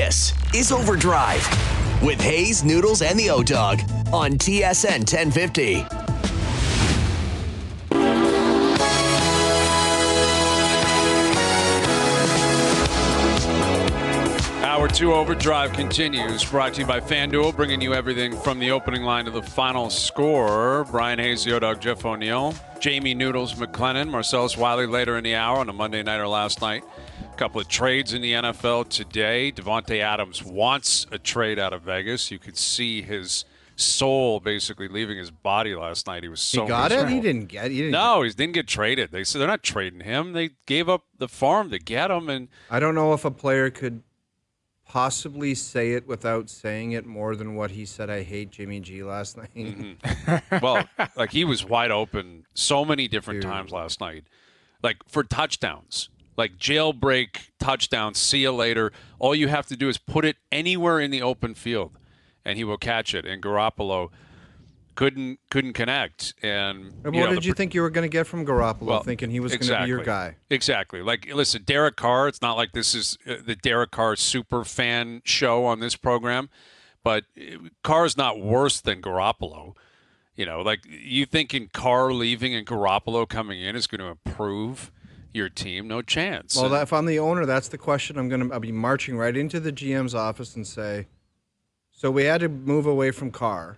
This is OverDrive with Hayes, Noodles, and the O-Dog on TSN 1050. Hour 2 OverDrive continues, brought to you by FanDuel, bringing you everything from the opening line to the final score. Bryan Hayes, the O-Dog, Jeff O'Neill, Jamie Noodles McLennan, Marcellus Wiley later in the hour on a Monday nighter last night. A couple of trades in the NFL today. Davante Adams wants a trade out of Vegas. You could see his soul basically leaving his body last night. He was so He got miserable. it? He didn't get it? No, he didn't get traded. They said they're not trading him. They gave up the farm to get him. And I don't know if a player could possibly say it without saying it more than what he said, I hate Jimmy G last night. Mm-hmm. Well, like he was wide open so many different times last night. Like for touchdowns. Like jailbreak touchdowns, see you later. All you have to do is put it anywhere in the open field, and he will catch it. And Garoppolo couldn't connect. And what did you think you were going to get from Garoppolo, thinking he was going to be your guy? Exactly. Like, listen, Derek Carr, it's not like this is the Derek Carr super fan show on this program, but Carr's not worse than Garoppolo. You know, like you thinking Carr leaving and Garoppolo coming in is going to improve your team? No chance. Well, if I'm the owner, that's the question I'll be marching right into the GM's office and say, so we had to move away from Carr.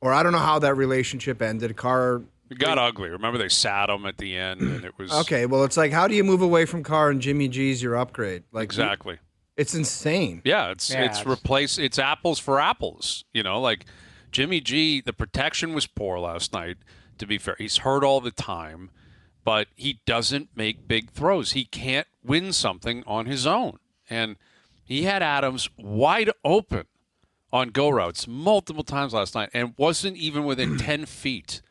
Or I don't know how that relationship ended. Carr... It got ugly. Remember they sat him at the end and it was... Okay, well, it's like, how do you move away from Carr and Jimmy G's your upgrade? Like exactly. It's insane. Yeah, it's apples for apples. You know, like Jimmy G, the protection was poor last night, to be fair. He's hurt all the time, but he doesn't make big throws. He can't win something on his own. And he had Adams wide open on go routes multiple times last night and wasn't even within 10 feet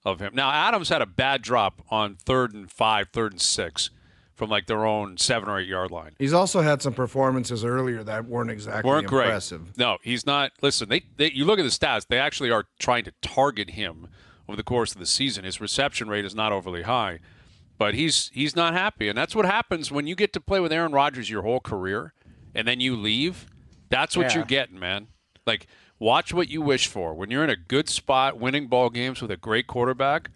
of him. Now, Adams had a bad drop on 3rd and 5, 3rd and 6 from like their own 7 or 8 yard line. He's also had some performances earlier that weren't exactly impressive. Great. No, he's not. Listen, they you look at the stats, they actually are trying to target him over the course of the season. His reception rate is not overly high, but he's not happy. And that's what happens when you get to play with Aaron Rodgers your whole career and then you leave. That's what you're getting, man. Like, watch what you wish for. When you're in a good spot, winning ball games with a great quarterback,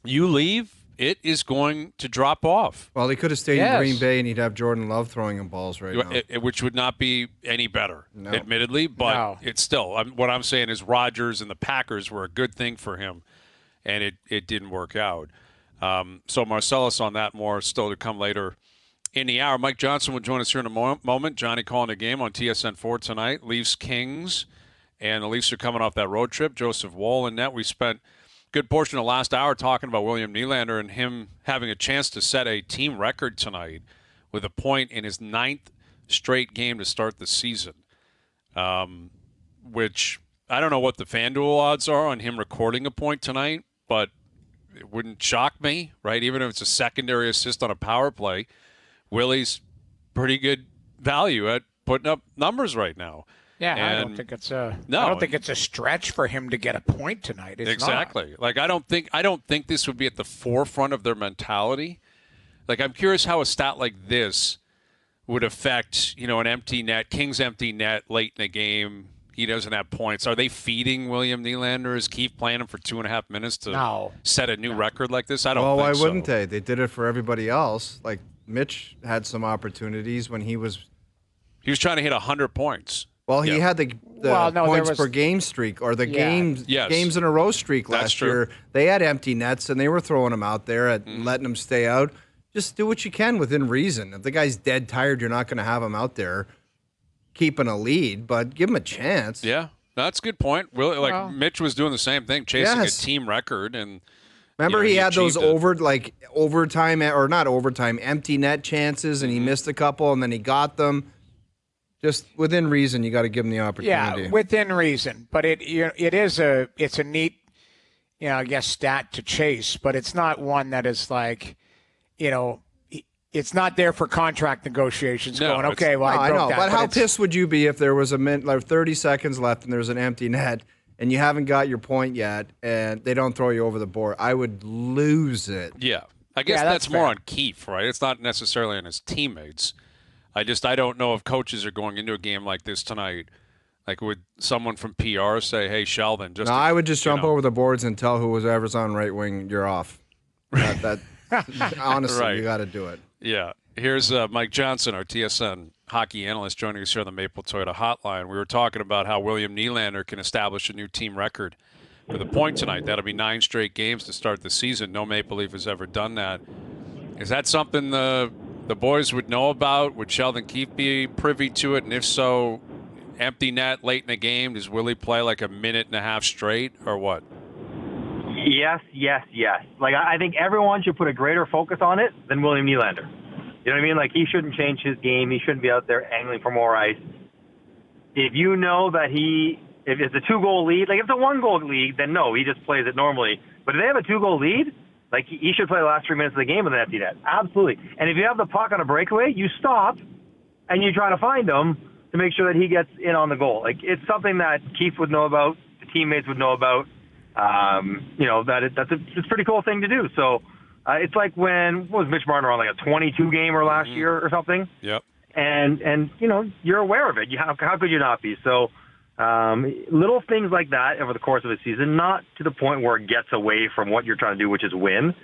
you leave, it is going to drop off. Well, he could have stayed in Green Bay and he'd have Jordan Love throwing him balls right now. Which would not be any better, admittedly. But it's still, what I'm saying is Rodgers and the Packers were a good thing for him, and it didn't work out. So Marcellus on that more still to come later in the hour. Mike Johnson will join us here in a moment. Johnny calling a game on TSN 4 tonight. Leafs Kings, and the Leafs are coming off that road trip. Joseph Woll and net. We spent a good portion of the last hour talking about William Nylander and him having a chance to set a team record tonight with a point in his 9th straight game to start the season, which I don't know what the FanDuel odds are on him recording a point tonight, but it wouldn't shock me, right? Even if it's a secondary assist on a power play, Willie's pretty good value at putting up numbers right now. Yeah, I don't think it's a stretch for him to get a point tonight. It's exactly. not. Like I don't think this would be at the forefront of their mentality. Like I'm curious how a stat like this would affect, an empty net, King's empty net late in the game. He doesn't have points. Are they feeding William Nylander? Is Keefe playing him for 2.5 minutes to set a new record like this? I don't think so. Well, why wouldn't they? They did it for everybody else. Like Mitch had some opportunities when he was trying to hit 100 points. Well, he had the points per game streak or the games in a row streak last year. They had empty nets, and they were throwing them out there and letting them stay out. Just do what you can within reason. If the guy's dead tired, you're not going to have him out there keeping a lead, but give him a chance. Yeah, that's a good point. Mitch was doing the same thing, chasing a team record. And remember, he had those overtime or not overtime, empty net chances, and he missed a couple, and then he got them. Just within reason, you got to give him the opportunity. Yeah, within reason. But it's a neat, I guess, stat to chase. But it's not one that is like, it's not there for contract negotiations. I broke know. that. But how pissed would you be if there was 30 seconds left and there's an empty net and you haven't got your point yet and they don't throw you over the board? I would lose it. Yeah, I guess that's more on Keefe, right? It's not necessarily on his teammates. I don't know if coaches are going into a game like this tonight. Like, would someone from PR say, "Hey, Sheldon"? No, I would just jump over the boards and tell whoever's on right wing, "You're off." That honestly, right. You got to do it. Yeah. Here's Mike Johnson, our TSN hockey analyst, joining us here on the Maple Toyota Hotline. We were talking about how William Nylander can establish a new team record for the point tonight. That'll be 9 straight games to start the season. No Maple Leaf has ever done that. Is that something the boys would know about? Would Sheldon Keefe be privy to it? And if so, empty net late in the game, does Willie play like a minute and a half straight or what? Yes. Like, I think everyone should put a greater focus on it than William Nylander. You know what I mean? Like, he shouldn't change his game. He shouldn't be out there angling for more ice. If you know that if it's a 2-goal lead, like if it's a 1-goal lead, then no, he just plays it normally. But if they have a 2-goal lead, like, he should play the last 3 minutes of the game with an empty net. Absolutely. And if you have the puck on a breakaway, you stop and you try to find him to make sure that he gets in on the goal. Like, it's something that Keefe would know about, the teammates would know about. It's a pretty cool thing to do. So it's like what was Mitch Marner on, like a 22-gamer last year or something? Yep. And you're aware of it. How could you not be? So little things like that over the course of a season, not to the point where it gets away from what you're trying to do, which is win.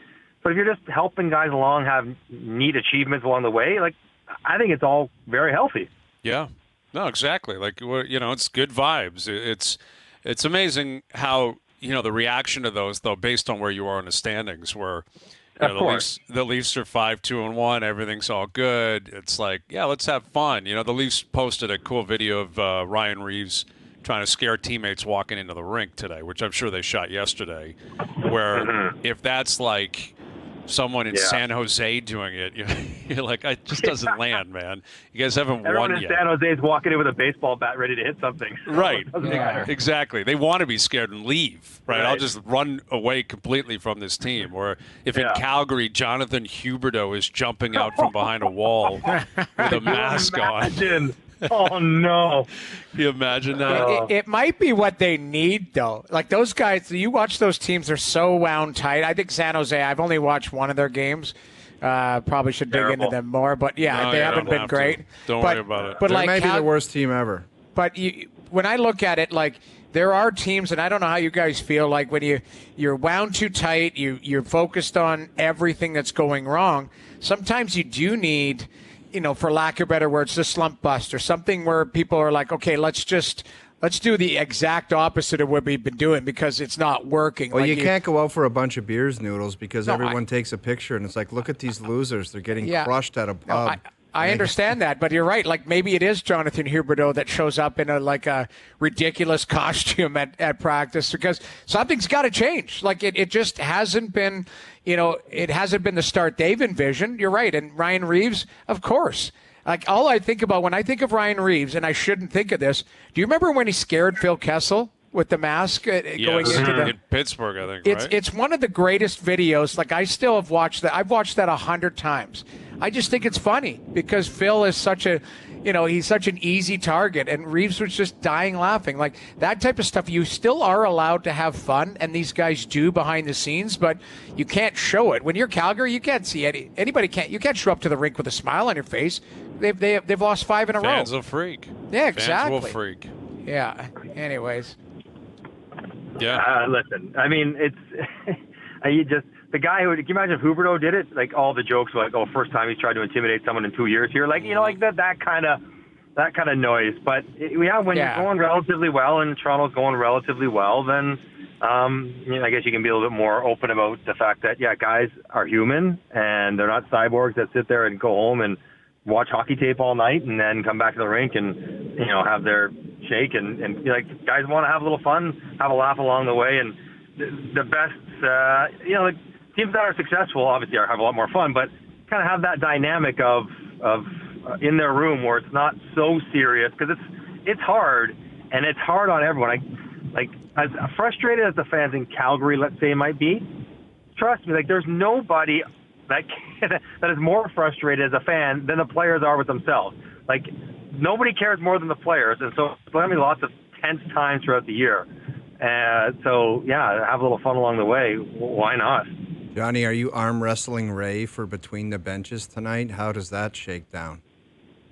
But if you're just helping guys along, have neat achievements along the way, like, I think it's all very healthy. Yeah. No, exactly. Like, it's good vibes. It's amazing how, the reaction to those, though, based on where you are in the standings, where the Leafs are 5-2-1, everything's all good. It's like, yeah, let's have fun. The Leafs posted a cool video of Ryan Reeves trying to scare teammates walking into the rink today, which I'm sure they shot yesterday, where if that's like someone in San Jose doing it, you're like, it just doesn't land, man. You guys haven't Everyone won in yet. San Jose is walking in with a baseball bat ready to hit something. So right. Exactly. They want to be scared and leave, right? I'll just run away completely from this team. Or if in Calgary, Jonathan Huberdeau is jumping out from behind a wall with a mask on. Oh, no. Can you imagine that? It might be what they need, though. Like, those guys, you watch those teams, they're so wound tight. I think San Jose, I've only watched one of their games. Probably should dig into them more. But, they haven't been great. Don't worry about it. But they may be the worst team ever. But when I look at it, like, there are teams, and I don't know how you guys feel, like when you're wound too tight, you're focused on everything that's going wrong. Sometimes you do need, for lack of better words, the slump bust or something where people are like, okay, let's do the exact opposite of what we've been doing because it's not working. Well, like you can't go out for a bunch of beers, Noodles, because everyone takes a picture and it's like, look at these losers. They're getting crushed at a pub. I understand that, but you're right. Like, maybe it is Jonathan Huberdeau that shows up in a ridiculous costume at practice because something's got to change. Like, it just hasn't been, it hasn't been the start they've envisioned. You're right. And Ryan Reeves, of course. Like, all I think about when I think of Ryan Reeves, and I shouldn't think of this, do you remember when he scared Phil Kessel with the mask going into in Pittsburgh, I think, right? It's one of the greatest videos. Like, I still have watched that. I've watched that 100 times. I just think it's funny because Phil is such he's such an easy target, and Reeves was just dying laughing. Like, that type of stuff, you still are allowed to have fun, and these guys do behind the scenes, but you can't show it. When you're Calgary, you can't see anybody can't. You can't show up to the rink with a smile on your face. They've lost 5 in a row. Fans will freak. Yeah, exactly. Fans will freak. Yeah. Anyways. Yeah. Listen, I mean, it's the guy who, can you imagine if Huberdeau did it? Like, all the jokes were like, first time he's tried to intimidate someone in 2 years here. Like, like that kind of noise. But when you're going relatively well and Toronto's going relatively well, then I guess you can be a little bit more open about the fact that, guys are human and they're not cyborgs that sit there and go home and watch hockey tape all night and then come back to the rink and, have their shake and guys want to have a little fun, have a laugh along the way. And the best, like teams that are successful obviously have a lot more fun, but kind of have that dynamic of in their room where it's not so serious because it's hard and it's hard on everyone. Like as frustrated as the fans in Calgary, let's say, might be, trust me, like there's nobody that is more frustrated as a fan than the players are with themselves. Like, nobody cares more than the players, and so there's going to be lots of tense times throughout the year. So, have a little fun along the way. Why not? Johnny, are you arm wrestling Ray for Between the Benches tonight? How does that shake down?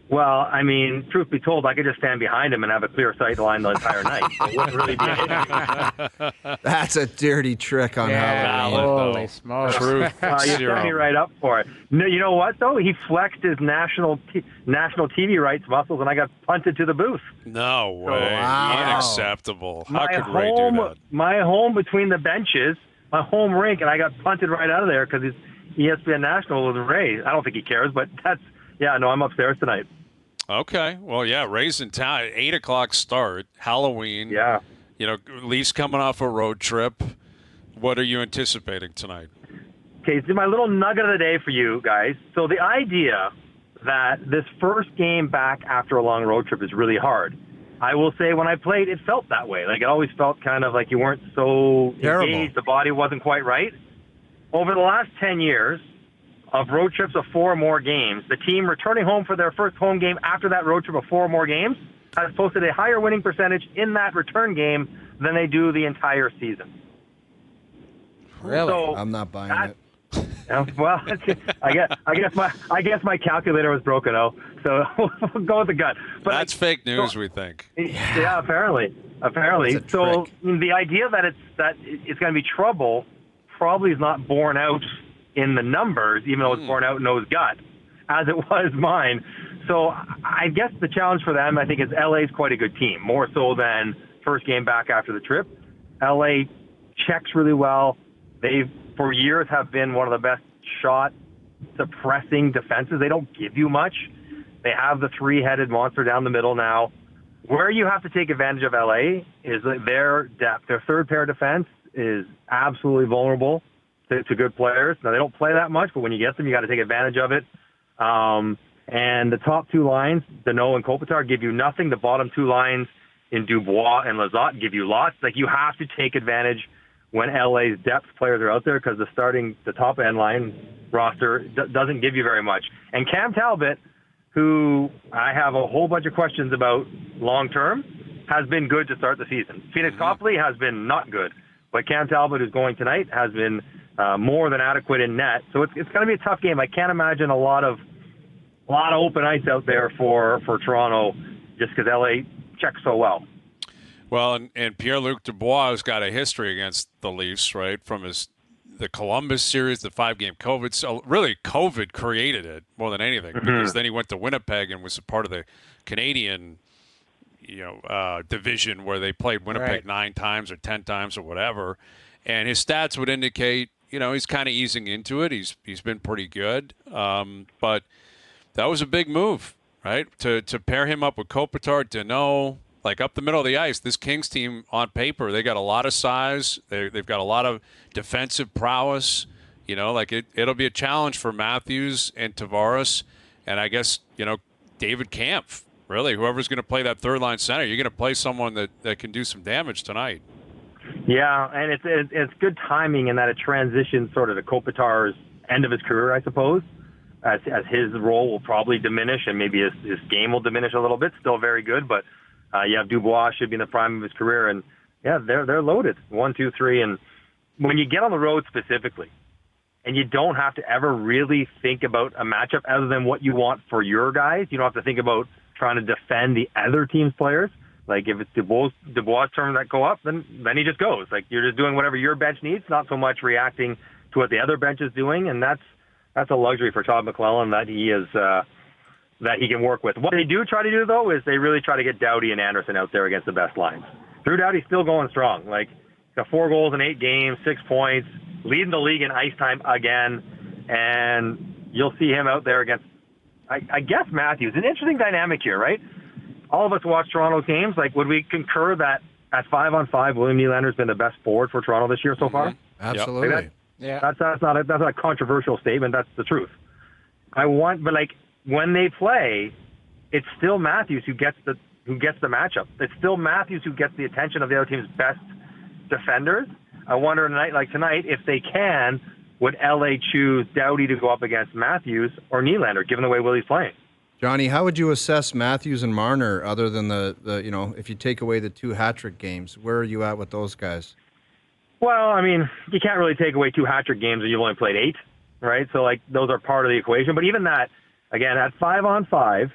Well, I mean, truth be told, I could just stand behind him and have a clear sight line the entire night. It wouldn't really be an issue. That's a dirty trick on Halloween. Holy smokes. Truth. You set me right up for it. No, you know what, though? He flexed his national TV rights muscles, and I got punted to the booth. No way. Wow. Unacceptable. How could Ray do that? My home between the benches, my home rink, and I got punted right out of there because he's ESPN National with Ray. I don't think he cares, but I'm upstairs tonight. Okay. Well, yeah, Ray's in town. 8 o'clock start, Halloween. Yeah. Leafs coming off a road trip. What are you anticipating tonight? Okay, so my little nugget of the day for you guys. So the idea that this first game back after a long road trip is really hard. I will say when I played, it felt that way. Like it always felt kind of like you weren't so engaged. The body wasn't quite right. Over the last 10 years, of road trips of 4 or more games, the team returning home for their first home game after that road trip of 4 or more games has posted a higher winning percentage in that return game than they do the entire season. Really? So I'm not buying it. Well, I guess my calculator was broken. So we'll go with the gut. But that's fake news, we think. Yeah, apparently. So the idea that it's going to be trouble probably is not borne out in the numbers, even though it's borne out in O's gut, as it was mine. So I guess the challenge for them, I think, is LA's quite a good team, more so than first game back after the trip. LA checks really well. They, for years, have been one of the best shot suppressing defenses. They don't give you much. They have the 3-headed monster down the middle now. Where you have to take advantage of LA is their depth. Their third pair defense is absolutely vulnerable to good players. Now, they don't play that much, but when you get them, you got to take advantage of it. And the top 2 lines, Danault and Kopitar, give you nothing. The bottom 2 lines in Dubois and Lizotte give you lots. Like, you have to take advantage when LA's depth players are out there because the top end line roster doesn't give you very much. And Cam Talbot, who I have a whole bunch of questions about long-term, has been good to start the season. Phoenix Copley has been not good. But Cam Talbot, who's going tonight, has been more than adequate in net. So it's going to be a tough game. I can't imagine a lot of open ice out there for Toronto just because LA checks so well. Well, and Pierre-Luc Dubois has got a history against the Leafs, right, from the Columbus series, the 5-game COVID. So really, COVID created it more than anything because then he went to Winnipeg and was a part of the Canadian division where they played Winnipeg 9 times or 10 times or whatever. And his stats would indicate, he's kind of easing into it. He's been pretty good. But that was a big move, right? To pair him up with Kopitar, Danault, like up the middle of the ice. This Kings team on paper, they got a lot of size. They've got a lot of defensive prowess. It'll be a challenge for Matthews and Tavares. And I guess, David Kampf. Really, whoever's going to play that third-line center, you're going to play someone that can do some damage tonight. Yeah, and it's good timing in that it transitions sort of to Kopitar's end of his career, I suppose, as his role will probably diminish and maybe his game will diminish a little bit. Still very good, but you have Dubois should be in the prime of his career, and yeah, they're loaded 1, 2, 3, and when you get on the road specifically, and you don't have to ever really think about a matchup other than what you want for your guys. You don't have to think about trying to defend the other team's players. Like if it's Dubois' turn that go up, then he just goes. Like you're just doing whatever your bench needs, not so much reacting to what the other bench is doing, and that's a luxury for Todd McLellan that he is that he can work with. What they do try to do though is they really try to get Doughty and Anderson out there against the best lines. Drew Doughty's still going strong. Like got 4 goals in 8 games, 6 points, leading the league in ice time again, and you'll see him out there against. I guess Matthews. An interesting dynamic here, right? All of us watch Toronto's games. Like, would we concur that at 5-on-5, William Nylander's been the best forward for Toronto this year so far? Absolutely. Like that's not a controversial statement. That's the truth. But when they play, it's still Matthews who gets the matchup. It's still Matthews who gets the attention of the other team's best defenders. I wonder a night like tonight if they can. Would LA choose Doughty to go up against Matthews or Nylander, given the way Willie's playing? Johnny, how would you assess Matthews and Marner other than the if you take away the 2 hat-trick games? Where are you at with those guys? Well, I mean, you can't really take away 2 hat-trick games when you've only played 8, right? So, those are part of the equation. But even that, again, at 5-on-5,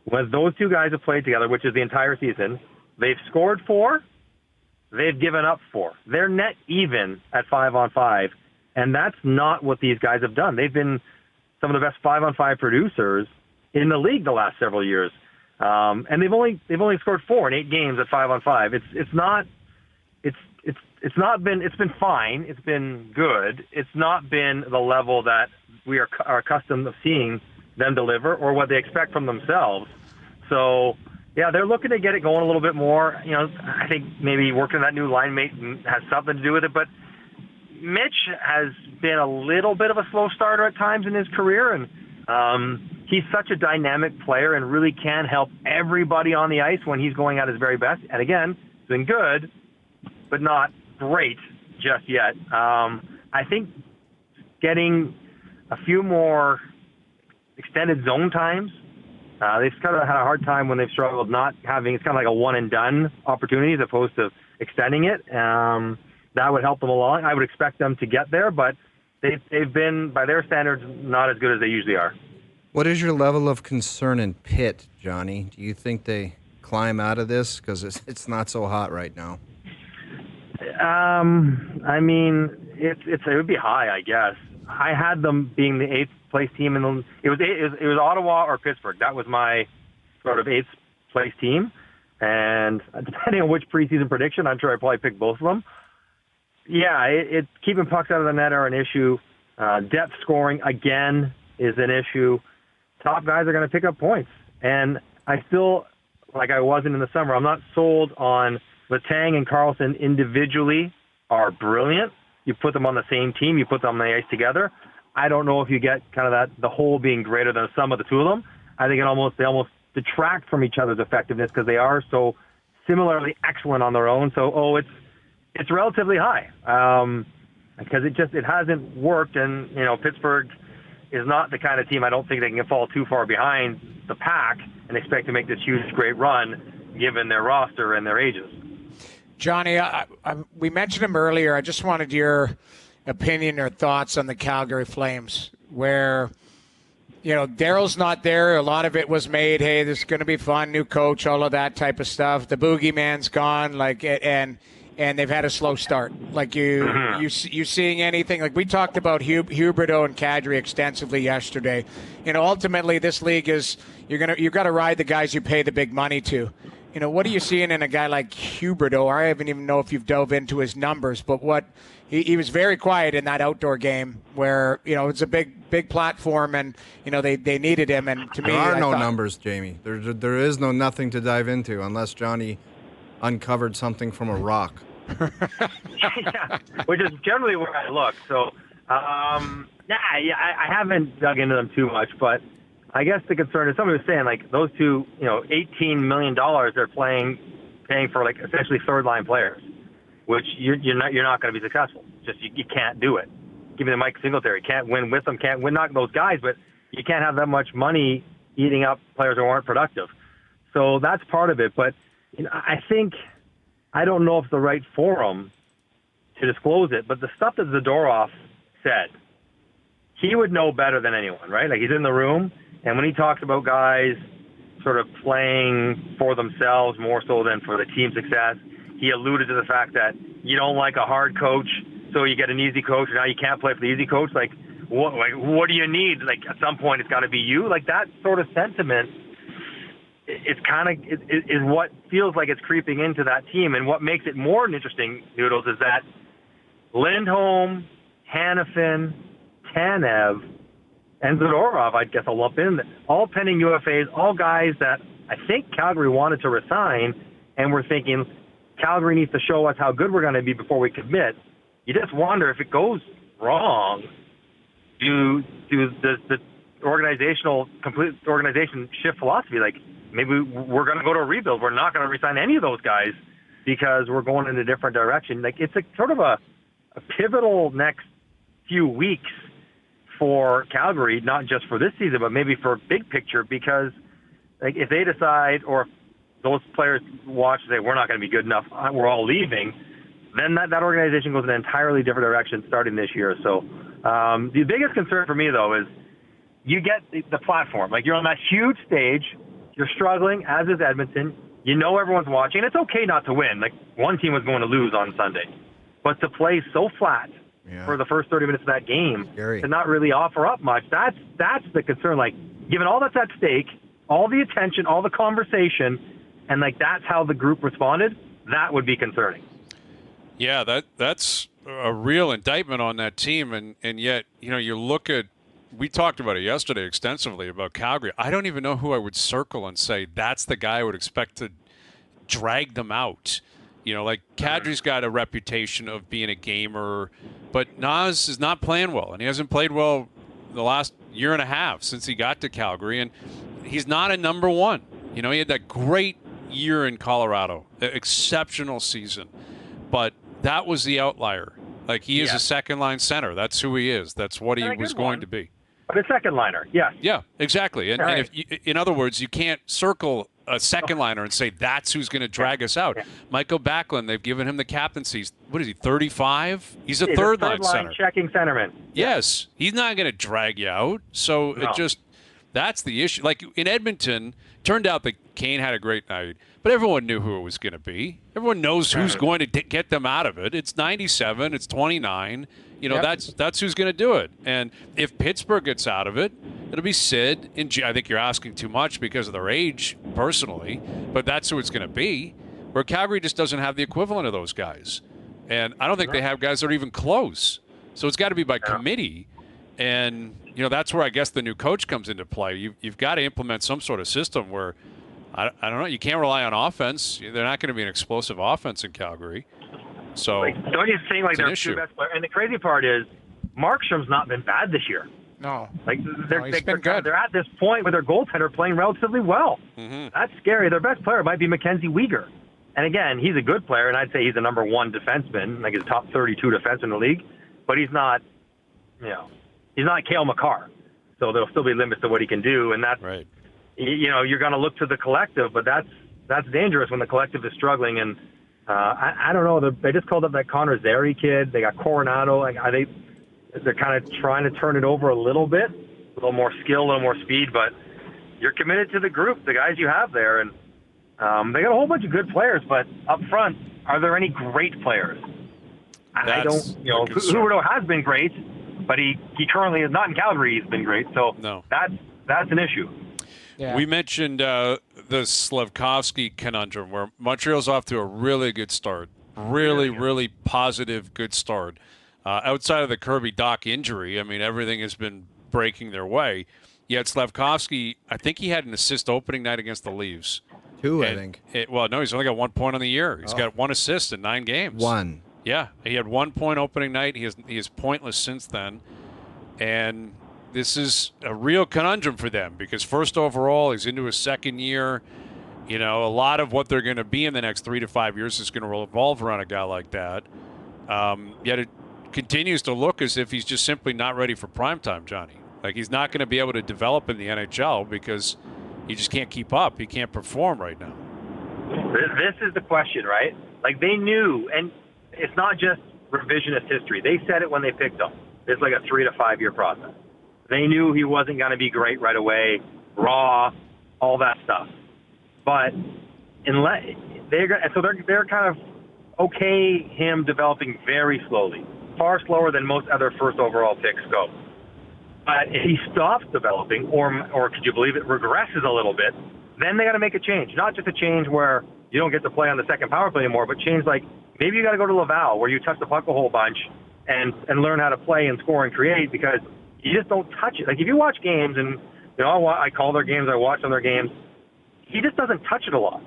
when those two guys have played together, which is the entire season, they've scored 4, they've given up 4. They're net even at 5-on-5, and that's not what these guys have done. They've been some of the best 5-on-5 producers in the league the last several years. And they've only scored 4 in 8 games at 5-on-5. It's been fine. It's been good. It's not been the level that we are accustomed to seeing them deliver or what they expect from themselves. So, yeah, they're looking to get it going a little bit more. I think maybe working that new line mate has something to do with it. But Mitch has been a little bit of a slow starter at times in his career, and he's such a dynamic player and really can help everybody on the ice when he's going at his very best. And again, it's been good, but not great just yet. I think getting a few more extended zone times. They've kind of had a hard time when they've struggled not having. It's kind of like a one-and-done opportunity as opposed to extending it. That would help them along. I would expect them to get there, but they've been, by their standards, not as good as they usually are. What is your level of concern in Pitt, Johnny? Do you think they climb out of this? Because it's not so hot right now. I mean, it would be high, I guess. I had them being the 8th place team it was Ottawa or Pittsburgh. That was my sort of 8th place team. And depending on which preseason prediction, I'm sure I probably picked both of them. Yeah, keeping pucks out of the net are an issue. Depth scoring, again, is an issue. Top guys are going to pick up points. And I still, like I wasn't in the summer, I'm not sold on Letang and Carlson individually are brilliant. You put them on the same team, you put them on the ice together. I don't know if you get kind of the whole being greater than the sum of the two of them. I think they almost detract from each other's effectiveness because they are so similarly excellent on their own. So, it's relatively high because it hasn't worked. And, Pittsburgh is not the kind of team I don't think they can fall too far behind the pack and expect to make this huge, great run given their roster and their ages. Johnny, we mentioned him earlier. I just wanted your opinion or thoughts on the Calgary Flames, where, Daryl's not there. A lot of it was made, hey, this is going to be fun, new coach, all of that type of stuff. The boogeyman's gone, and they've had a slow start. Like you seeing anything? Like we talked about Huberdeau and Kadri extensively yesterday. Ultimately this league is you've got to ride the guys you pay the big money to. What are you seeing in a guy like Huberdeau? I haven't even know if you've dove into his numbers, but he was very quiet in that outdoor game where, it's a big platform and, they needed him. And to me, there are no numbers, Jamie. There is nothing to dive into unless Johnny uncovered something from a rock. Yeah, which is generally where I look. So, I haven't dug into them too much, but I guess the concern is somebody was saying like those two, $18 million they're paying for like essentially third line players, which you're not going to be successful. Just you can't do it. Give me the Mike Singletary. Can't win with them. Can't win not those guys, but you can't have that much money eating up players who aren't productive. So that's part of it. But I don't know if it's the right forum to disclose it. But the stuff that Zadorov said, he would know better than anyone, right? Like he's in the room. And when he talks about guys sort of playing for themselves more so than for the team success, he alluded to the fact that you don't like a hard coach, so you get an easy coach, and now you can't play for the easy coach. Like what do you need? Like at some point it's got to be you. Like that sort of sentiment, it's kind of is what feels like it's creeping into that team. And what makes it more interesting, Noodles, is that Lindholm, Hanifin, Tanev, and Zadorov, I guess I'll lump in, all pending UFAs, all guys that I think Calgary wanted to resign, and we're thinking Calgary needs to show us how good we're going to be before we commit. You just wonder if it goes wrong, does the complete organization shift philosophy? Like maybe we're going to go to a rebuild. We're not going to resign any of those guys because we're going in a different direction. Like it's a sort of a pivotal next few weeks for Calgary, not just for this season, but maybe for big picture, because like if they decide or if those players watch and say, we're not going to be good enough, we're all leaving, then that organization goes in an entirely different direction starting this year. So the biggest concern for me, though, is you get the platform. Like you're on that huge stage, You're struggling, as is Edmonton. You know everyone's watching. It's okay not to win. Like, one team was going to lose on Sunday. But to play so flat for the first 30 minutes of that game, to not really offer up much, that's the concern. Like, given all that's at stake, all the attention, all the conversation, and, like, that's how the group responded, that would be concerning. Yeah, that's a real indictment on that team. And yet, you look at, we talked about it yesterday extensively about Calgary. I don't even know who I would circle and say that's the guy I would expect to drag them out. Like Kadri's got a reputation of being a gamer, but Naz is not playing well, and he hasn't played well the last year and a half since he got to Calgary, and he's not a number one. He had that great year in Colorado, exceptional season, but that was the outlier. Like, he is a second-line center. That's who he is. That's what he was going to be. But a second liner, yes. Yeah, exactly. And if in other words, you can't circle a second liner and say that's who's going to drag us out. Yeah. Michael Backlund, they've given him the captaincy. What is he, 35? He's a third line center. Checking centerman. Yes, he's not going to drag you out. So that's the issue. Like in Edmonton, turned out that Kane had a great night, but everyone knew who it was going to be. Everyone knows who's going to get them out of it. It's 97. It's 29. That's who's going to do it. And if Pittsburgh gets out of it, it'll be Sid. I think you're asking too much because of their age, personally, but that's who it's going to be. Where Calgary just doesn't have the equivalent of those guys. And I don't think they have guys that are even close. So it's got to be by committee. And, that's where I guess the new coach comes into play. You've got to implement some sort of system where, I don't know, you can't rely on offense. They're not going to be an explosive offense in Calgary. So don't you think like they're two best players? And the crazy part is Markstrom's not been bad this year. No. He's been good. They're at this point with their goaltender playing relatively well. Mm-hmm. That's scary. Their best player might be Mackenzie Weegar. And again, he's a good player, and I'd say he's the number one defenseman, like his top 32 defenseman in the league. But he's not, he's not Cale Makar. So there'll still be limits to what he can do, and that's right. You're going to look to the collective, but that's dangerous when the collective is struggling. And I don't know. They just called up that Connor Zary kid. They got Coronado. They're kind of trying to turn it over a little bit, a little more skill, a little more speed. But you're committed to the group, the guys you have there, and they got a whole bunch of good players. But up front, are there any great players? I don't. Huberdeau has been great, but he currently is not in Calgary. He's been great, so that's an issue. Yeah. We mentioned the Slafkovsky conundrum, where Montreal's off to a really good start. Really positive, good start. Outside of the Kirby Dach injury, everything has been breaking their way. Yet Slafkovsky, I think he had an assist opening night against the Leafs. Two, I think. He's only got 1 point on the year. He's got one assist in 9 games. One. Yeah, he had 1 point opening night. He is pointless since then. And this is a real conundrum for them because first overall, he's into his second year. A lot of what they're going to be in the next 3 to 5 years is going to revolve around a guy like that. Yet it continues to look as if he's just simply not ready for primetime, Johnny. Like, he's not going to be able to develop in the NHL because he just can't keep up. He can't perform right now. This is the question, right? Like, they knew, and it's not just revisionist history. They said it when they picked him. It's like a 3 to 5 year process. They knew he wasn't going to be great right away, raw, all that stuff. But they're kind of okay him developing very slowly, far slower than most other first overall picks go. But if he stops developing, or could you believe it, regresses a little bit, then they got to make a change. Not just a change where you don't get to play on the second power play anymore, but change like maybe you got to go to Laval where you touch the puck a whole bunch and learn how to play and score and create because you just don't touch it. Like if you watch games and I call their games, I watch on their games. He just doesn't touch it a lot.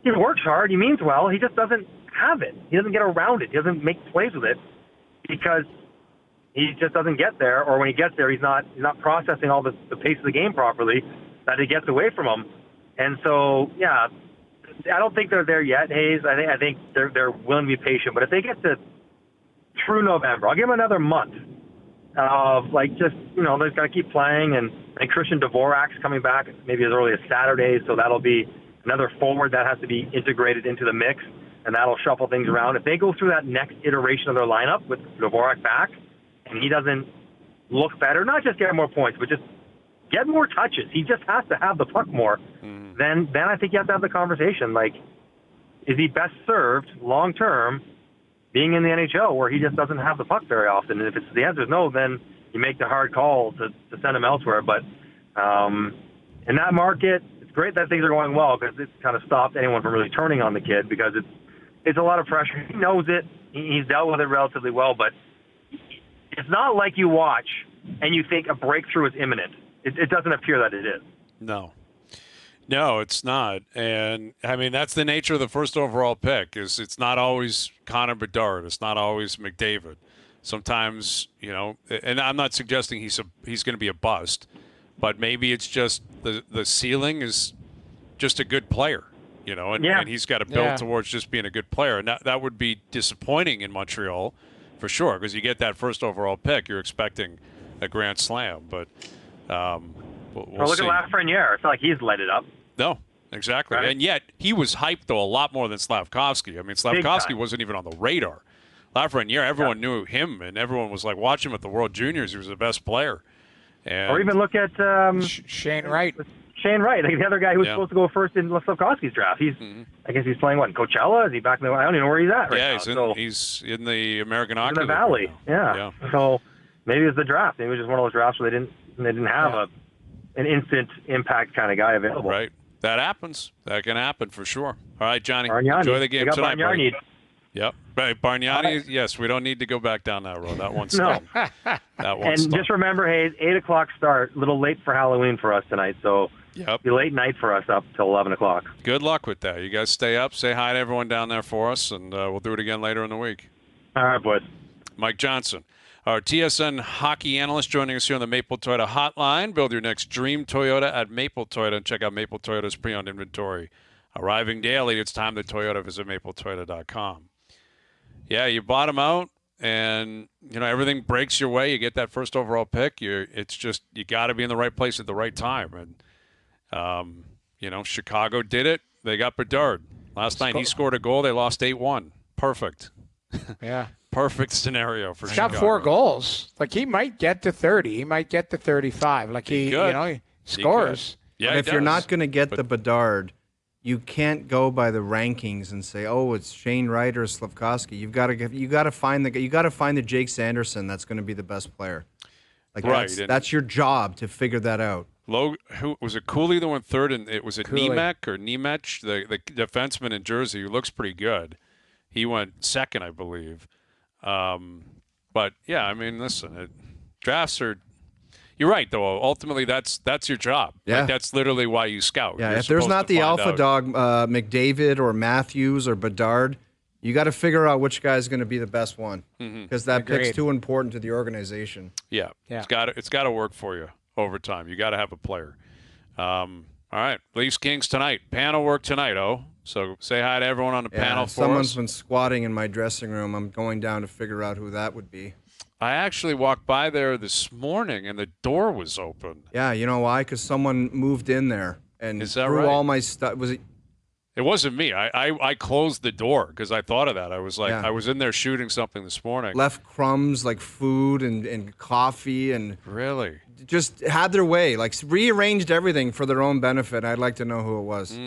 He works hard. He means well. He just doesn't have it. He doesn't get around it. He doesn't make plays with it because he just doesn't get there. Or when he gets there, he's not processing all the pace of the game properly that it gets away from him. And so, yeah, I don't think they're there yet, Hayes. I think they're willing to be patient. But if they get to through November, I'll give them another month of they've got to keep playing. And Christian Dvorak's coming back maybe as early as Saturday, so that'll be another forward that has to be integrated into the mix, and that'll shuffle things around. If they go through that next iteration of their lineup with Dvorak back, and he doesn't look better, not just get more points, but just get more touches. He just has to have the puck more. Mm-hmm. then I think you have to have the conversation. Like, is he best served long term being in the NHL where he just doesn't have the puck very often? And if it's the answer is no, then you make the hard call to send him elsewhere. But in that market, it's great that things are going well because it's kind of stopped anyone from really turning on the kid because it's a lot of pressure. He knows it. He's dealt with it relatively well, but it's not like you watch and you think a breakthrough is imminent. It doesn't appear that it is. No, it's not. And, I mean, that's the nature of the first overall pick is it's not always Connor Bedard. It's not always McDavid. Sometimes, and I'm not suggesting he's going to be a bust, but maybe it's just the ceiling is just a good player, and he's got to build towards just being a good player. And that would be disappointing in Montreal for sure because you get that first overall pick, you're expecting a grand slam. But we'll look see. at Lafreniere. I feel like he's lit it up. No, exactly. Right? And yet he was hyped, though, a lot more than Slavkovsky. I mean, Slavkovsky wasn't even on the radar. Lafreniere, everyone knew him, and everyone was like, watch him at the World Juniors. He was the best player. Or even look at Shane Wright. Shane Wright, like the other guy who was supposed to go first in Slavkovsky's draft. I guess he's playing, in Coachella? Is he back in the – I don't even know where he's at right now. He's in the American Hockey League. In the Valley, yeah. So maybe it's the draft. Maybe it was just one of those drafts where they didn't have an instant impact kind of guy available. Right. That happens. That can happen for sure. All right, Johnny. Bargnani. Enjoy the game tonight. Bargnani. Yep. Right. Bargnani, yes, we don't need to go back down that road. That one's no. done. That one's done. Just remember, Hayes, 8 o'clock start. A little late for Halloween for us tonight, so be late night for us up till 11 o'clock. Good luck with that. You guys stay up. Say hi to everyone down there for us, and we'll do it again later in the week. All right, boys. Mike Johnson, our TSN hockey analyst, joining us here on the Maple Toyota Hotline. Build your next dream Toyota at Maple Toyota and check out Maple Toyota's pre-owned inventory. Arriving daily, it's time to Toyota. Visit mapletoyota.com. Yeah, you bottom out, and everything breaks your way. You get that first overall pick. It's just you got to be in the right place at the right time. And Chicago did it. They got Bedard last night. He scored a goal. They lost 8-1. Perfect. Yeah. Perfect scenario for Chicago. He's got 4 goals. Like, he might get to 30. He might get to 35. Like, he scores. Yeah, if you're not going to get the Bedard, you can't go by the rankings and say, "Oh, it's Shane Wright or Slavkovsky." You got to find the Jake Sanderson that's going to be the best player. Like, that's your job to figure that out. Who was it? Cooley that went third, and it was Nemec, the defenseman in Jersey, who looks pretty good. He went second, I believe. But yeah, I mean, listen, drafts are. You're right, though. Ultimately, that's your job. Yeah, like, that's literally why you scout. Yeah, if there's not the alpha dog, McDavid or Matthews or Bedard, you got to figure out which guy's going to be the best one because that pick's too important to the organization. Yeah. It's got to work for you over time. You got to have a player. All right, Leafs Kings tonight. Panel work tonight. So say hi to everyone on the panel for someone's us. Been squatting in my dressing room. I'm going down to figure out who that would be. I actually walked by there this morning, and the door was open. Yeah, you know why? Because someone moved in there and threw all my stuff. Was it? It wasn't me. I closed the door because I thought of that. I was like, I was in there shooting something this morning. Left crumbs like food and coffee and really just had their way. Like rearranged everything for their own benefit. I'd like to know who it was.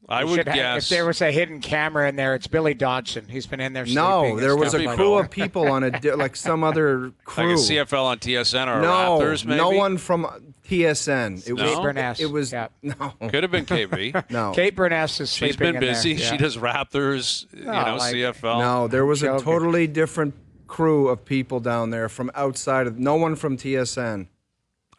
I would guess if there was a hidden camera in there, it's Billy Dodson. He's been in there sleeping. No, there was a crew of people on like some other crew. Like a CFL on TSN or Raptors, maybe? No one from TSN. Kate Burness. It was no. Could have been KB. No. Kate Burness is sleeping. She's been busy. There. She does Raptors, CFL. No, there was a totally different crew of people down there from outside of. No one from TSN.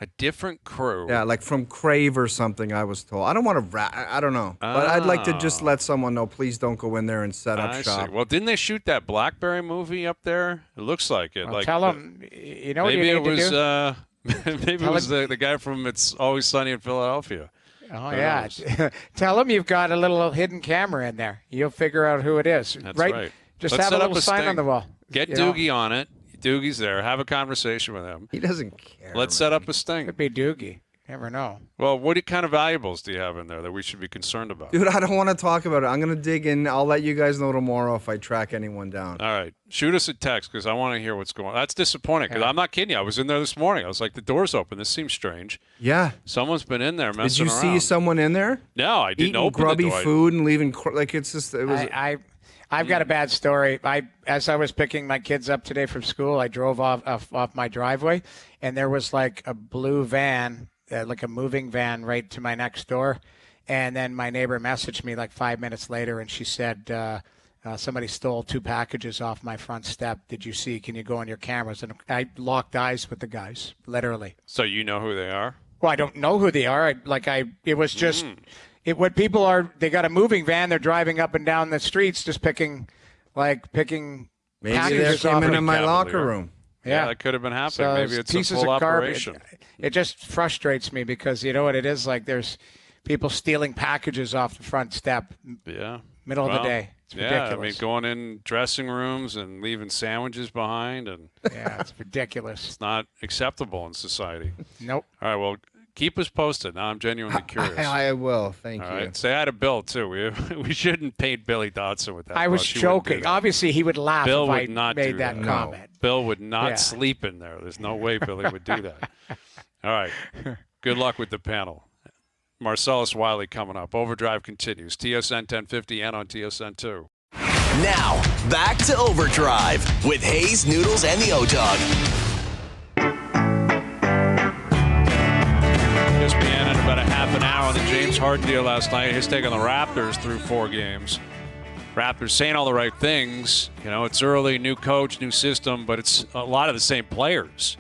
A different crew. Yeah, like from Crave or something, I was told. I don't want to I don't know. But I'd like to just let someone know, please don't go in there and set up shop. See. Well, didn't they shoot that Blackberry movie up there? It looks like it. Well, tell them, what you need to do? Maybe it was the guy from It's Always Sunny in Philadelphia. Oh, yeah. Tell them you've got a little hidden camera in there. You'll figure out who it is. That's right. Just have a little sign on the wall. Get Doogie on it. Doogie's there. Have a conversation with him. He doesn't care. Let's set up a sting. Could be Doogie. Never know. Well, what kind of valuables do you have in there that we should be concerned about? Dude, I don't want to talk about it. I'm going to dig in. I'll let you guys know tomorrow if I track anyone down. All right. Shoot us a text because I want to hear what's going on. That's disappointing because I'm not kidding you. I was in there this morning. I was like, the door's open. This seems strange. Yeah. Someone's been in there messing around. Did you see someone in there? No, I didn't open grubby the door. food and leaving, like it's just, it was. I've got a bad story. As I was picking my kids up today from school, I drove off my driveway, and there was like a blue van, like a moving van right to my next door. And then my neighbor messaged me like 5 minutes later, and she said, somebody stole 2 packages off my front step. Did you see? Can you go on your cameras? And I locked eyes with the guys, literally. So you know who they are? Well, I don't know who they are. It was just what people are. They got a moving van. They're driving up and down the streets, just picking Maybe they packages came off into my locker room. Yeah, that could have been happening. So maybe it's pieces a full of operation. It just frustrates me because you know what it is like. There's people stealing packages off the front step. Yeah, middle of the day. It's ridiculous. I mean, going in dressing rooms and leaving sandwiches behind, and yeah, it's ridiculous. It's not acceptable in society. Nope. All right, well, keep us posted. Now I'm genuinely curious. I will. Thank you. All right. Say hi to Bill too. We shouldn't paint Billy Dodson with that. I was joking. Obviously, he would laugh Bill if would I not made do that comment. No. Bill would not sleep in there. There's no way Billy would do that. All right. Good luck with the panel. Marcellus Wiley coming up. Overdrive continues. TSN 1050 and on TSN 2. Now, back to Overdrive with Hayes, Noodles, and the O-Dog. ESPN in about a half an hour on the James Harden deal last night. His take on the Raptors through 4 games. Raptors saying all the right things. You know, it's early, new coach, new system, but it's a lot of the same players.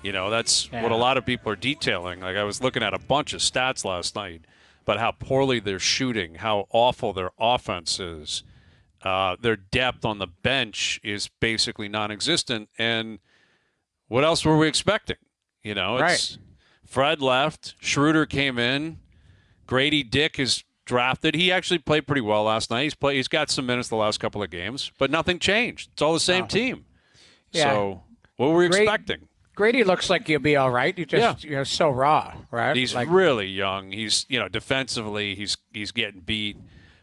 You know, that's what a lot of people are detailing. Like I was looking at a bunch of stats last night about how poorly they're shooting, how awful their offense is. Their depth on the bench is basically non-existent. And what else were we expecting? You know, it's Fred left. Schroeder came in. Grady Dick is drafted. He actually played pretty well last night. He's got some minutes the last couple of games, but nothing changed. It's all the same team. Yeah. So what were we expecting? Grady looks like he'll be all right. You're so raw, right? He's really young. He's defensively he's getting beat.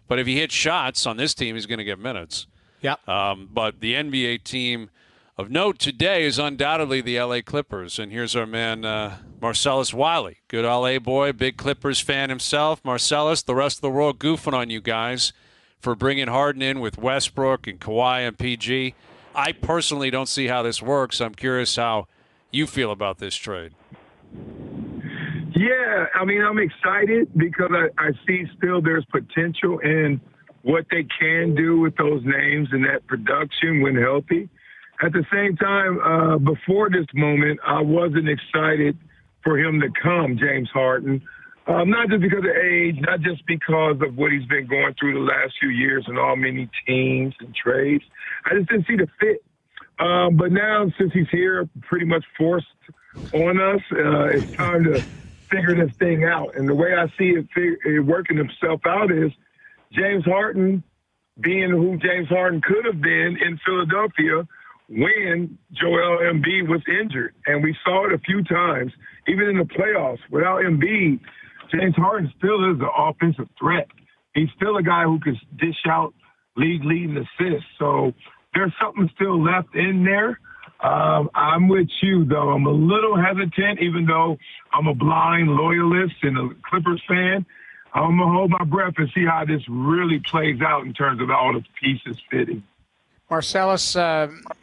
But if he hits shots on this team, he's going to get minutes. Yeah. But the NBA team of note today is undoubtedly the LA Clippers. And here's our man, Marcellus Wiley. Good LA boy, big Clippers fan himself. Marcellus, the rest of the world goofing on you guys for bringing Harden in with Westbrook and Kawhi and PG. I personally don't see how this works. I'm curious how you feel about this trade. Yeah, I mean, I'm excited because I see still there's potential in what they can do with those names and that production when healthy. At the same time, before this moment, I wasn't excited for him to come, James Harden, not just because of age, not just because of what he's been going through the last few years and all many teams and trades. I just didn't see the fit. But now, since he's here, pretty much forced on us, it's time to figure this thing out. And the way I see it working himself out is James Harden being who James Harden could have been in Philadelphia when Joel Embiid was injured. And we saw it a few times, even in the playoffs. Without Embiid, James Harden still is an offensive threat. He's still a guy who can dish out leading assists. So there's something still left in there. I'm with you, though. I'm a little hesitant, even though I'm a blind loyalist and a Clippers fan. I'm going to hold my breath and see how this really plays out in terms of all the pieces fitting. Marcellus,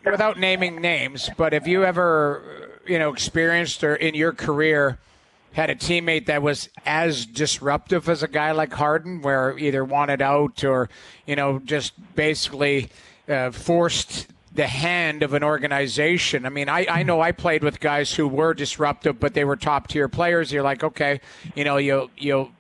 without naming names, but have you ever, experienced or in your career had a teammate that was as disruptive as a guy like Harden, where either wanted out or, just basically forced the hand of an organization? I mean, I know I played with guys who were disruptive, but they were top-tier players. You're like, okay, you'll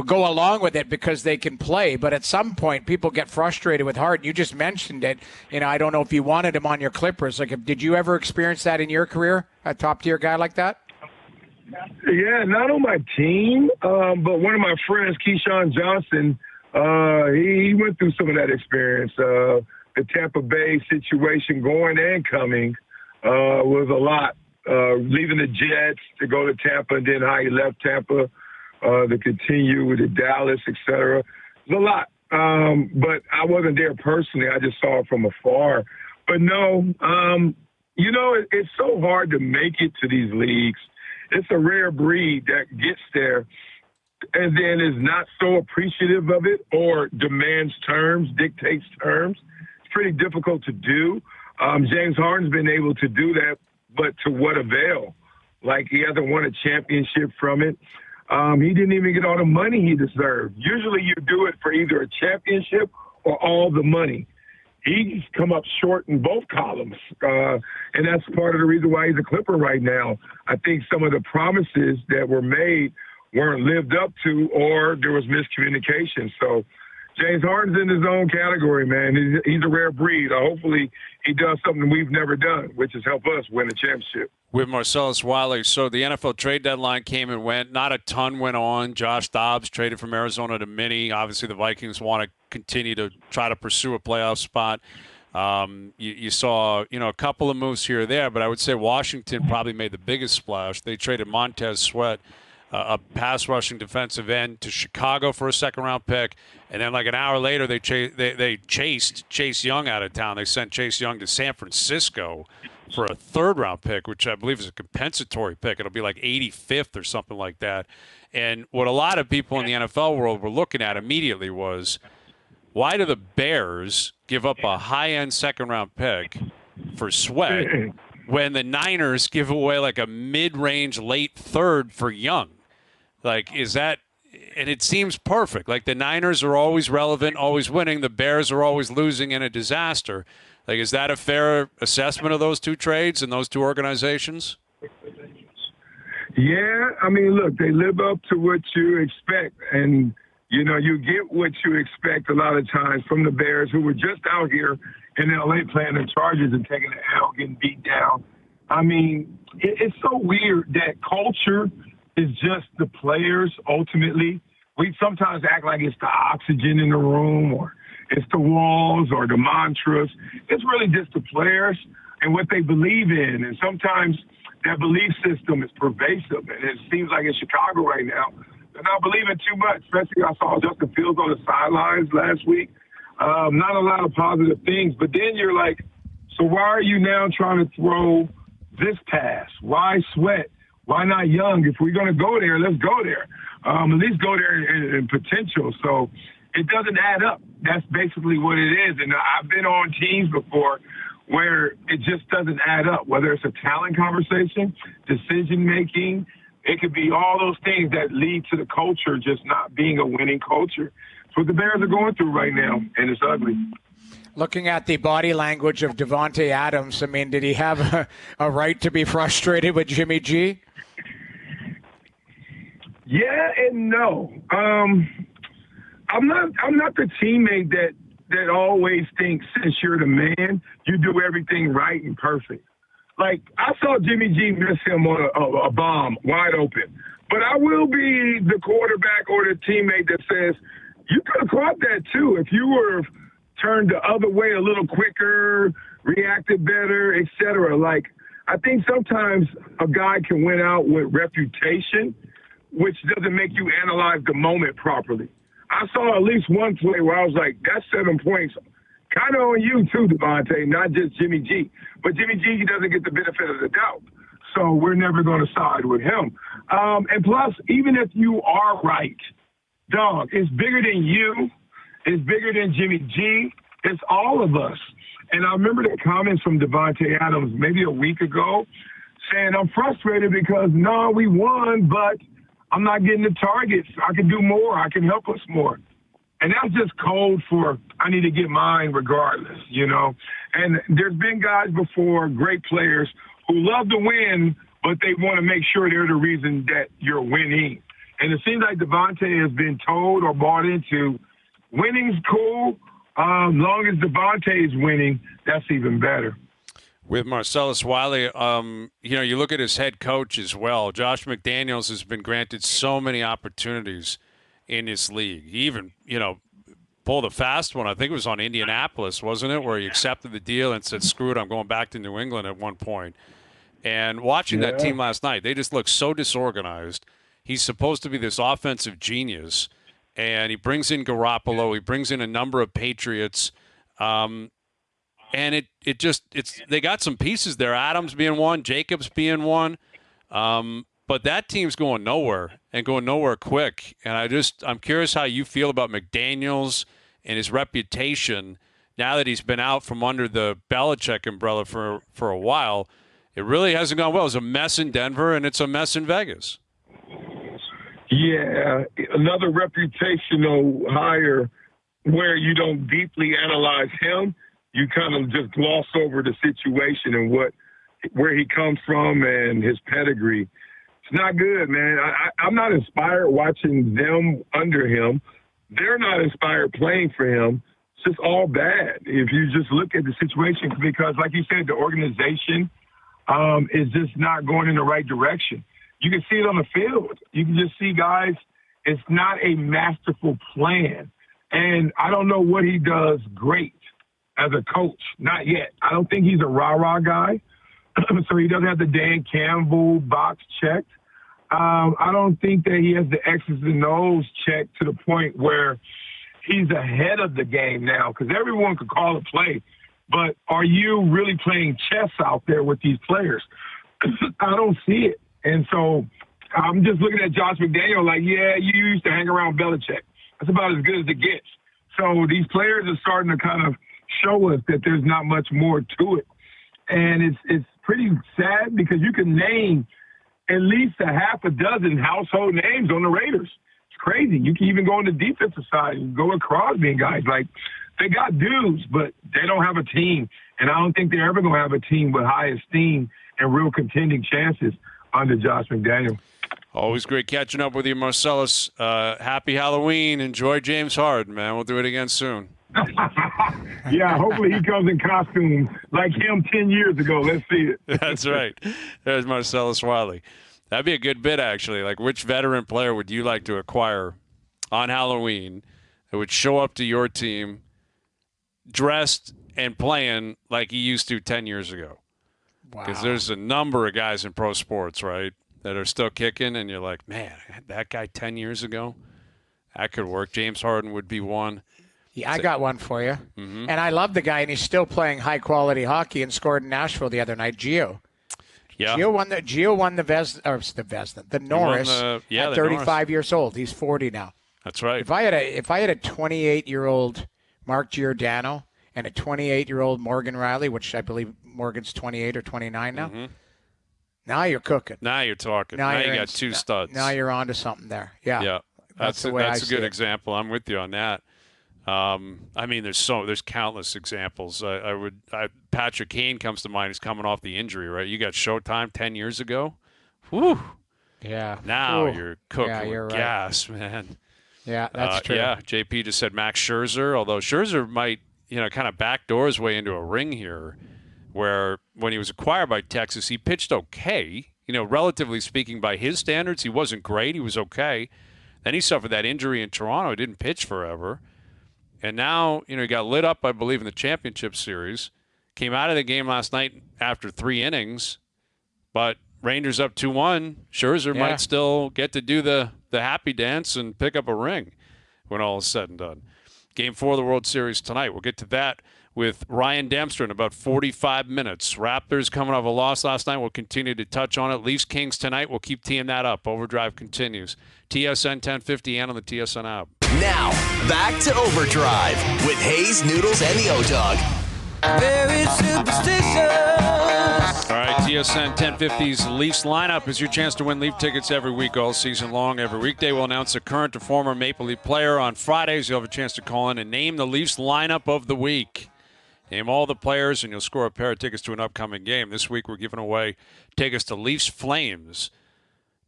go along with it because they can play. But at some point, people get frustrated with Harden. You just mentioned it. I don't know if you wanted him on your Clippers. Did you ever experience that in your career, a top-tier guy like that? Yeah, not on my team, but one of my friends, Keyshawn Johnson, he went through some of that experience. The Tampa Bay situation going and coming was a lot leaving the Jets to go to Tampa, and then how he left Tampa to continue with the Dallas, et cetera. There's a lot. But I wasn't there personally. I just saw it from afar. But no, it's so hard to make it to these leagues. It's a rare breed that gets there and then is not so appreciative of it or demands terms, dictates terms. It's pretty difficult to do. James Harden's been able to do that, but to what avail? Like, he hasn't won a championship from it. He didn't even get all the money he deserved. Usually you do it for either a championship or all the money. He's come up short in both columns, and that's part of the reason why he's a Clipper right now. I think some of the promises that were made weren't lived up to, or there was miscommunication. So James Harden's in his own category, man. He's a rare breed. Hopefully he does something we've never done, which is help us win a championship. With Marcellus Wiley, so the NFL trade deadline came and went. Not a ton went on. Josh Dobbs traded from Arizona to Minnie. Obviously, the Vikings want to continue to try to pursue a playoff spot. You saw, a couple of moves here or there, but I would say Washington probably made the biggest splash. They traded Montez Sweat, a pass-rushing defensive end, to Chicago for a second-round pick. And then like an hour later, they chased Chase Young out of town. They sent Chase Young to San Francisco for a third-round pick, which I believe is a compensatory pick. It'll be like 85th or something like that. And what a lot of people in the NFL world were looking at immediately was, why do the Bears give up a high-end second-round pick for Sweat when the Niners give away like a mid-range late third for Young? Like, is that – and it seems perfect. Like, the Niners are always relevant, always winning. The Bears are always losing in a disaster. Like, is that a fair assessment of those two trades and those two organizations? Yeah, I mean, look, they live up to what you expect. And, you get what you expect a lot of times from the Bears, who were just out here in L.A. playing the Chargers and taking the L, getting beat down. I mean, it's so weird that culture is just the players ultimately. We sometimes act like it's the oxygen in the room, or it's the walls or the mantras. It's really just the players and what they believe in. And sometimes that belief system is pervasive. And it seems like in Chicago right now, they're not believing too much. Especially I saw Justin Fields on the sidelines last week. Not a lot of positive things. But then you're like, so why are you now trying to throw this pass? Why Sweat? Why not Young? If we're going to go there, let's go there. At least go there in potential. So it doesn't add up. That's basically what it is. And I've been on teams before where it just doesn't add up, whether it's a talent conversation, decision-making. It could be all those things that lead to the culture just not being a winning culture. It's what the Bears are going through right now, and it's ugly. Looking at the body language of Davante Adams, I mean, did he have a right to be frustrated with Jimmy G? Yeah and no. I'm not the teammate that always thinks, since you're the man, you do everything right and perfect. Like, I saw Jimmy G miss him on a bomb wide open. But I will be the quarterback or the teammate that says, you could have caught that too if you were turned the other way a little quicker, reacted better, et cetera. Like, I think sometimes a guy can win out with reputation, which doesn't make you analyze the moment properly. I saw at least one play where I was like, that's 7 points. Kind of on you too, Davante, not just Jimmy G. But Jimmy G doesn't get the benefit of the doubt. So we're never going to side with him. And plus, even if you are right, dog, it's bigger than you. It's bigger than Jimmy G. It's all of us. And I remember the comments from Davante Adams maybe a week ago saying, I'm frustrated because, no, we won, but I'm not getting the targets. I can do more. I can help us more. And that's just code for I need to get mine regardless, And there's been guys before, great players, who love to win, but they want to make sure they're the reason that you're winning. And it seems like Davante has been told or bought into winning's cool. Long as Davante is winning, that's even better. With Marcellus Wiley, you look at his head coach as well. Josh McDaniels has been granted so many opportunities in this league. He even, pulled a fast one. I think it was on Indianapolis, wasn't it, where he accepted the deal and said, screw it, I'm going back to New England at one point. And watching that team last night, they just look so disorganized. He's supposed to be this offensive genius, and he brings in Garoppolo. He brings in a number of Patriots. And they got some pieces there. Adams being one, Jacobs being one. But that team's going nowhere and going nowhere quick. And I'm curious how you feel about McDaniels and his reputation now that he's been out from under the Belichick umbrella for a while. It really hasn't gone well. It was a mess in Denver, and it's a mess in Vegas. Yeah, another reputational hire where you don't deeply analyze him. You kind of just gloss over the situation and where he comes from and his pedigree. It's not good, man. I'm not inspired watching them under him. They're not inspired playing for him. It's just all bad if you just look at the situation because, like you said, the organization is just not going in the right direction. You can see it on the field. You can just see guys, it's not a masterful plan. And I don't know what he does great as a coach. Not yet. I don't think he's a rah-rah guy. So he doesn't have the Dan Campbell box checked. I don't think that he has the X's and O's checked to the point where he's ahead of the game now because everyone could call a play. But are you really playing chess out there with these players? I don't see it. And so I'm just looking at Josh McDaniel like, yeah, you used to hang around Belichick. That's about as good as it gets. So these players are starting to kind of show us that there's not much more to it. And it's pretty sad because you can name at least a half a dozen household names on the Raiders. It's crazy. You can even go on the defensive side and go with Crosby and guys. Like, they got dudes, but they don't have a team. And I don't think they're ever going to have a team with high esteem and real contending chances under Josh McDaniel. Always great catching up with you, Marcellus. Happy Halloween. Enjoy James Harden, man. We'll do it again soon. Yeah, hopefully he comes in costume like him 10 years ago. Let's see it. That's right. There's Marcellus Wiley. That'd be a good bit, actually. Like, which veteran player would you like to acquire on Halloween that would show up to your team dressed and playing like he used to 10 years ago? Because there's a number of guys in pro sports, right, that are still kicking, and you're like, man, that guy 10 years ago, that could work. James Harden would be one. Yeah, I got one for you. Mm-hmm. And I love the guy, and he's still playing high-quality hockey and scored in Nashville the other night, Gio. Yeah. Gio won the Norris at 35 Norris. Years old. He's 40 now. That's right. If I had a 28-year-old Mark Giordano and a 28-year-old Morgan Riley, which I believe Morgan's 28 or 29 now, now you're cooking. Now you're talking. Now you got two studs. Now you're on to something there. Yeah. Yeah. That's a good example. I'm with you on that. I mean, there's countless examples. Patrick Kane comes to mind. He's coming off the injury, right? You got Showtime 10 years ago. Whew. Yeah. Now you're cooking with gas, man. Yeah, that's true. Yeah, JP just said Max Scherzer, although Scherzer might, kind of backdoor his way into a ring here, where when he was acquired by Texas, he pitched okay. Relatively speaking, by his standards, he wasn't great. He was okay. Then he suffered that injury in Toronto. He didn't pitch forever. And now, he got lit up, I believe, in the championship series. Came out of the game last night after 3 innings. But Rangers up 2-1. Scherzer might still get to do the happy dance and pick up a ring when all is said and done. Game 4 of the World Series tonight. We'll get to that with Ryan Dempster in about 45 minutes. Raptors coming off a loss last night. We'll continue to touch on it. Leafs-Kings tonight. We'll keep teeing that up. Overdrive continues. TSN 1050 and on the TSN app. Now, back to Overdrive with Hayes, Noodles, and the O-Dog. Very superstitious. All right, TSN 1050's Leafs lineup is your chance to win Leaf tickets every week, all season long. Every weekday, we'll announce a current or former Maple Leaf player. On Fridays, you'll have a chance to call in and name the Leafs lineup of the week. Name all the players, and you'll score a pair of tickets to an upcoming game. This week, we're giving away tickets to Leafs Flames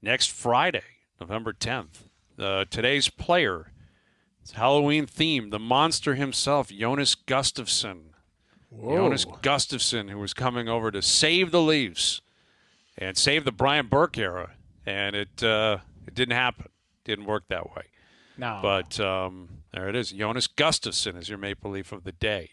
next Friday, November 10th. Today's player, it's Halloween themed, the monster himself, Jonas Gustafsson. Whoa. Jonas Gustafsson, who was coming over to save the Leafs and save the Brian Burke era, and it didn't happen. Didn't work that way. No. But there it is. Jonas Gustafsson is your Maple Leaf of the day.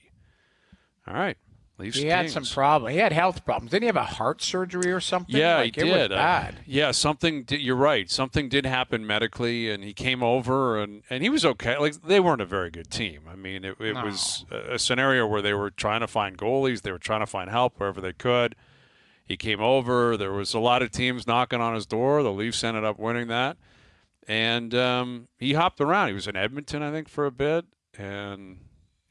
All right. He had some problem. He had health problems. Didn't he have a heart surgery or something? Yeah, he did. It was bad. You're right. Something did happen medically, and he came over, and he was okay. Like, they weren't a very good team. I mean, it was a scenario where they were trying to find goalies. They were trying to find help wherever they could. He came over. There was a lot of teams knocking on his door. The Leafs ended up winning that. And he hopped around. He was in Edmonton, I think, for a bit, and,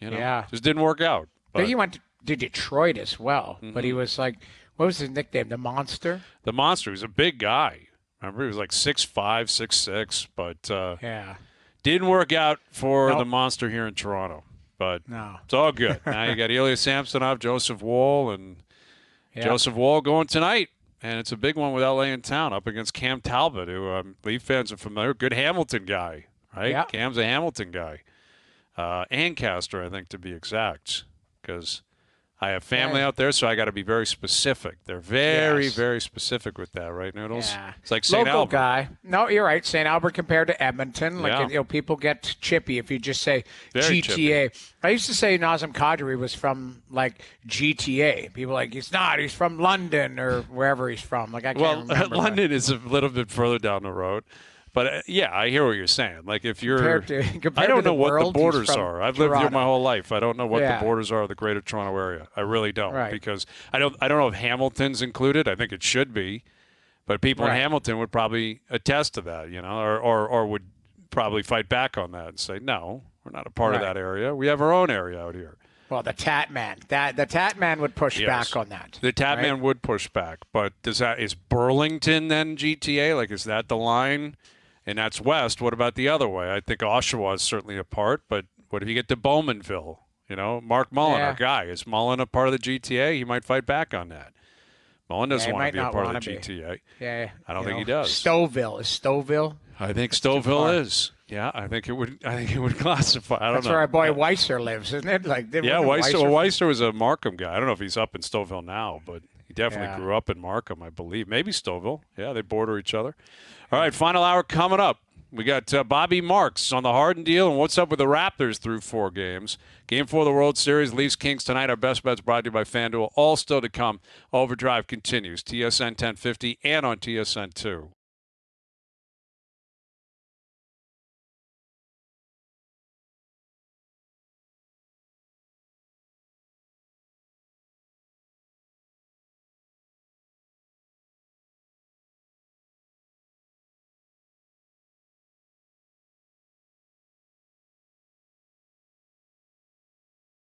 just didn't work out. But he went to Detroit as well. Mm-hmm. But he was like, what was his nickname? The Monster? The Monster. He was a big guy. Remember, he was like 6'5", 6'6", but didn't work out for the Monster here in Toronto. But it's all good. Now you got Ilya Samsonov, Joseph Woll, and Joseph Woll going tonight. And it's a big one with LA in town up against Cam Talbot, who Leaf fans are familiar. Good Hamilton guy, right? Yeah. Cam's a Hamilton guy. Ancaster, I think, to be exact, because I have family out there, so I got to be very specific. They're very, very specific with that, right, Noodles? Yeah. It's like St. Local Albert. guy. No, you're right. St. Albert compared to Edmonton. Like, people get chippy if you just say very GTA. Chippy. I used to say Nazem Kadri was from, like, GTA. People are like, he's not. He's from London or wherever he's from. Like, I can't remember. London is a little bit further down the road. But, I hear what you're saying. Like, if you're – I don't know what the borders are. I've lived here my whole life. I don't know what the borders are of the greater Toronto area. I really don't because I don't know if Hamilton's included. I think it should be. But people in Hamilton would probably attest to that, or would probably fight back on that and say, no, we're not a part of that area. We have our own area out here. Well, the Tat Man. The Tat Man would push back on that. The Tat Man would push back. But is Burlington then GTA? Like, is that the line? And that's west. What about the other way? I think Oshawa is certainly a part, but what if you get to Bowmanville? Mark Mullen, our guy. Is Mullen a part of the GTA? He might fight back on that. Mullen doesn't want to be a part of the GTA. Yeah, I don't think he does. Stouffville. Is Stouffville? I think Stouffville is. Yeah, I think it would classify. I don't know. That's where our boy Weiser lives, isn't it? Weiser was a Markham guy. I don't know if he's up in Stouffville now, but he definitely grew up in Markham, I believe. Maybe Stouffville. Yeah, they border each other. All right, final hour coming up. We got Bobby Marks on the Harden deal and what's up with the Raptors through 4 games. Game 4 of the World Series, Leafs Kings tonight. Our best bets brought to you by FanDuel. All still to come. OverDrive continues. TSN 1050 and on TSN 2.